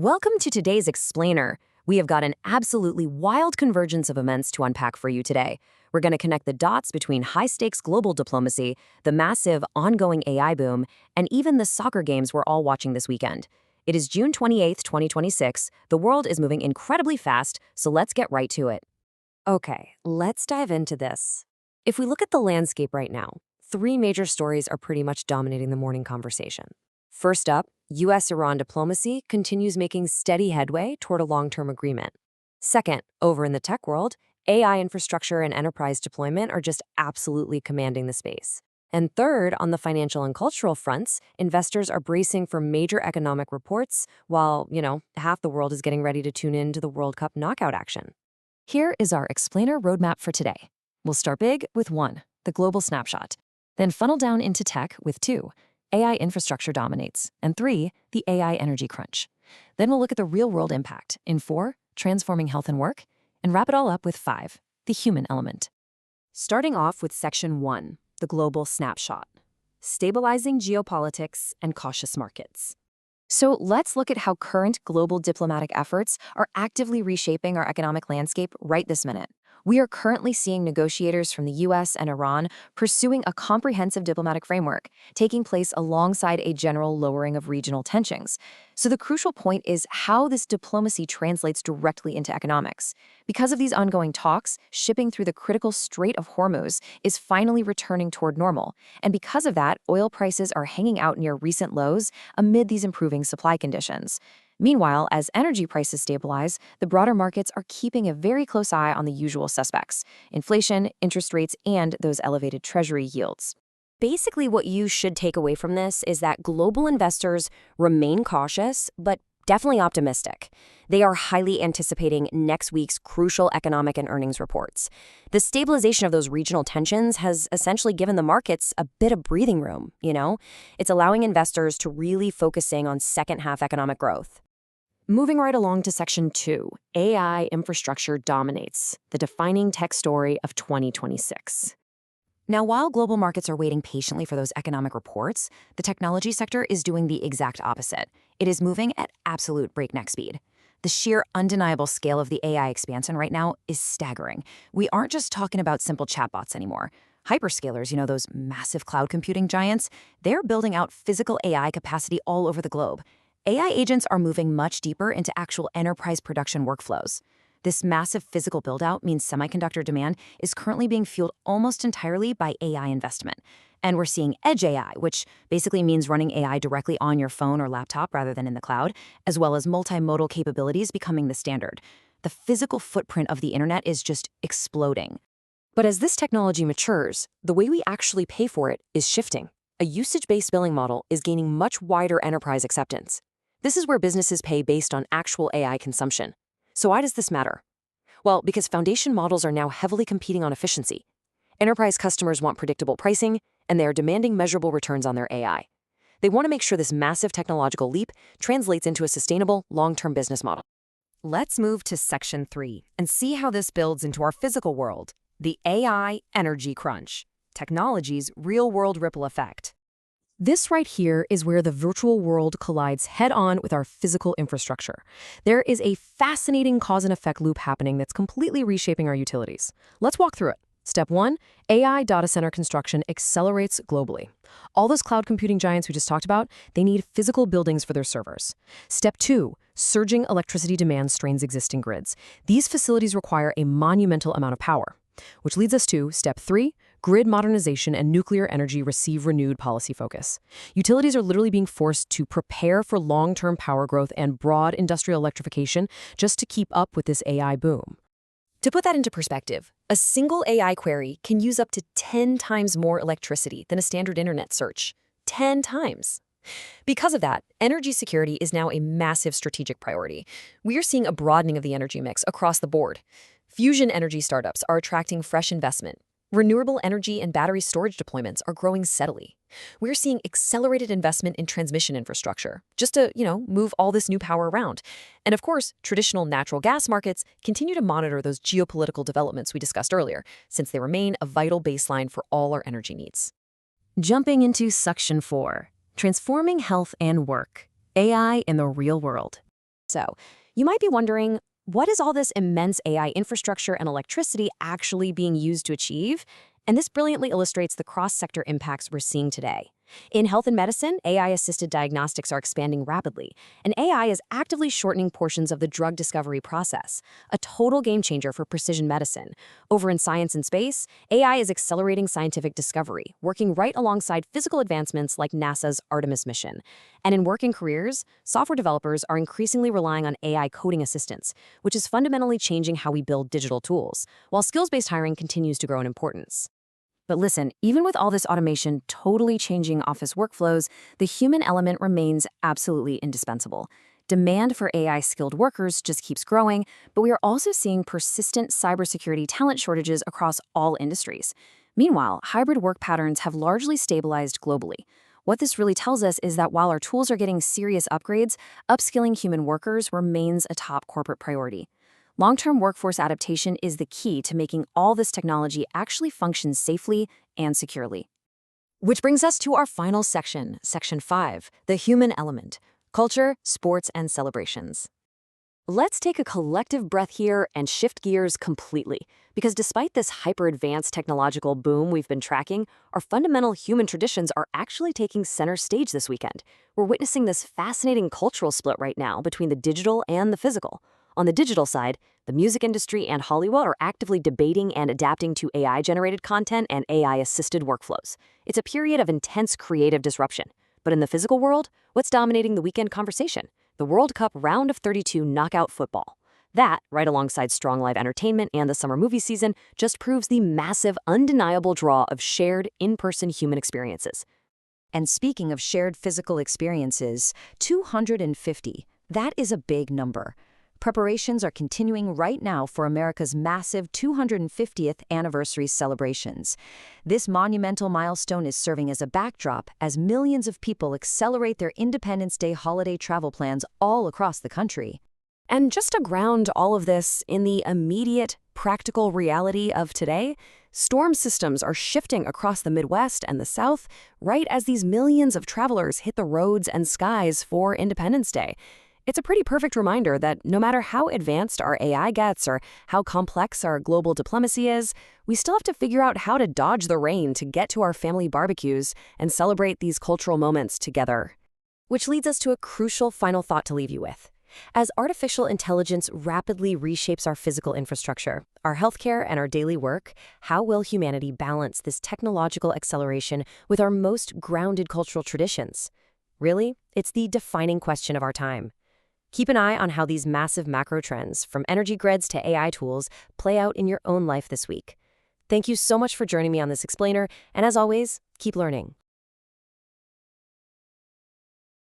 Welcome to today's Explainer. We have got an absolutely wild convergence of events to unpack for you today. We're going to connect the dots between high-stakes global diplomacy, the massive ongoing AI boom, and even the soccer games we're all watching this weekend. It is June 28th, 2026. The world is moving incredibly fast, so let's get right to it. Okay, let's dive into this. If we look at the landscape right now, three major stories are pretty much dominating the morning conversation. First up, U.S.-Iran diplomacy continues making steady headway toward a long-term agreement. Second, over in the tech world, AI infrastructure and enterprise deployment are just absolutely commanding the space. And third, on the financial and cultural fronts, investors are bracing for major economic reports while, half the world is getting ready to tune in to the World Cup knockout action. Here is our Explainer roadmap for today. We'll start big with 1, the global snapshot, then funnel down into tech with 2, AI infrastructure dominates, and 3, the AI energy crunch. Then we'll look at the real-world impact in 4, transforming health and work, and wrap it all up with 5, the human element. Starting off with Section 1, the global snapshot, stabilizing geopolitics and cautious markets. So let's look at how current global diplomatic efforts are actively reshaping our economic landscape right this minute. We are currently seeing negotiators from the U.S. and Iran pursuing a comprehensive diplomatic framework, taking place alongside a general lowering of regional tensions. So the crucial point is how this diplomacy translates directly into economics. Because of these ongoing talks, shipping through the critical Strait of Hormuz is finally returning toward normal. And because of that, oil prices are hanging out near recent lows amid these improving supply conditions. Meanwhile, as energy prices stabilize, the broader markets are keeping a very close eye on the usual suspects: inflation, interest rates, and those elevated treasury yields. Basically, what you should take away from this is that global investors remain cautious, but definitely optimistic. They are highly anticipating next week's crucial economic and earnings reports. The stabilization of those regional tensions has essentially given the markets a bit of breathing room, It's allowing investors to really focusing on second-half economic growth. Moving right along to Section 2, AI infrastructure dominates, the defining tech story of 2026. Now, while global markets are waiting patiently for those economic reports, the technology sector is doing the exact opposite. It is moving at absolute breakneck speed. The sheer undeniable scale of the AI expansion right now is staggering. We aren't just talking about simple chatbots anymore. Hyperscalers, those massive cloud computing giants, they're building out physical AI capacity all over the globe. AI agents are moving much deeper into actual enterprise production workflows. This massive physical build-out means semiconductor demand is currently being fueled almost entirely by AI investment. And we're seeing edge AI, which basically means running AI directly on your phone or laptop rather than in the cloud, as well as multimodal capabilities becoming the standard. The physical footprint of the internet is just exploding. But as this technology matures, the way we actually pay for it is shifting. A usage-based billing model is gaining much wider enterprise acceptance. This is where businesses pay based on actual AI consumption. So why does this matter? Well, because foundation models are now heavily competing on efficiency. Enterprise customers want predictable pricing, and they are demanding measurable returns on their AI. They want to make sure this massive technological leap translates into a sustainable, long-term business model. Let's move to Section 3 and see how this builds into our physical world, the AI energy crunch, technology's real-world ripple effect. This right here is where the virtual world collides head-on with our physical infrastructure. There is a fascinating cause and effect loop happening that's completely reshaping our utilities. Let's walk through it. Step 1, AI data center construction accelerates globally. All those cloud computing giants we just talked about, they need physical buildings for their servers. Step 2, surging electricity demand strains existing grids. These facilities require a monumental amount of power. Which leads us to Step 3, grid modernization and nuclear energy receive renewed policy focus. Utilities are literally being forced to prepare for long-term power growth and broad industrial electrification just to keep up with this AI boom. To put that into perspective, a single AI query can use up to 10 times more electricity than a standard internet search. 10 times. Because of that, energy security is now a massive strategic priority. We are seeing a broadening of the energy mix across the board. Fusion energy startups are attracting fresh investment. Renewable energy and battery storage deployments are growing steadily. We're seeing accelerated investment in transmission infrastructure, just to, move all this new power around. And of course, traditional natural gas markets continue to monitor those geopolitical developments we discussed earlier, since they remain a vital baseline for all our energy needs. Jumping into Section 4, transforming health and work, AI in the real world. So, you might be wondering, what is all this immense AI infrastructure and electricity actually being used to achieve? And this brilliantly illustrates the cross-sector impacts we're seeing today. In health and medicine, AI-assisted diagnostics are expanding rapidly, and AI is actively shortening portions of the drug discovery process, a total game-changer for precision medicine. Over in science and space, AI is accelerating scientific discovery, working right alongside physical advancements like NASA's Artemis mission. And in working careers, software developers are increasingly relying on AI coding assistance, which is fundamentally changing how we build digital tools, while skills-based hiring continues to grow in importance. But listen, even with all this automation totally changing office workflows, the human element remains absolutely indispensable. Demand for AI-skilled workers just keeps growing, but we are also seeing persistent cybersecurity talent shortages across all industries. Meanwhile, hybrid work patterns have largely stabilized globally. What this really tells us is that while our tools are getting serious upgrades, upskilling human workers remains a top corporate priority. Long-term workforce adaptation is the key to making all this technology actually function safely and securely. Which brings us to our final section, Section 5, the human element, culture, sports, and celebrations. Let's take a collective breath here and shift gears completely, because despite this hyper-advanced technological boom we've been tracking, our fundamental human traditions are actually taking center stage this weekend. We're witnessing this fascinating cultural split right now between the digital and the physical. On the digital side, the music industry and Hollywood are actively debating and adapting to AI-generated content and AI-assisted workflows. It's a period of intense creative disruption. But in the physical world, what's dominating the weekend conversation? The World Cup round of 32 knockout football. That, right alongside strong live entertainment and the summer movie season, just proves the massive, undeniable draw of shared, in-person human experiences. And speaking of shared physical experiences, 250. That is a big number. Preparations are continuing right now for America's massive 250th anniversary celebrations. This monumental milestone is serving as a backdrop as millions of people accelerate their Independence Day holiday travel plans all across the country. And just to ground all of this in the immediate, practical reality of today, storm systems are shifting across the Midwest and the South right as these millions of travelers hit the roads and skies for Independence Day. It's a pretty perfect reminder that no matter how advanced our AI gets or how complex our global diplomacy is, we still have to figure out how to dodge the rain to get to our family barbecues and celebrate these cultural moments together. Which leads us to a crucial final thought to leave you with. As artificial intelligence rapidly reshapes our physical infrastructure, our healthcare, and our daily work, how will humanity balance this technological acceleration with our most grounded cultural traditions? Really, it's the defining question of our time. Keep an eye on how these massive macro trends, from energy grids to AI tools, play out in your own life this week. Thank you so much for joining me on this explainer, and as always, keep learning.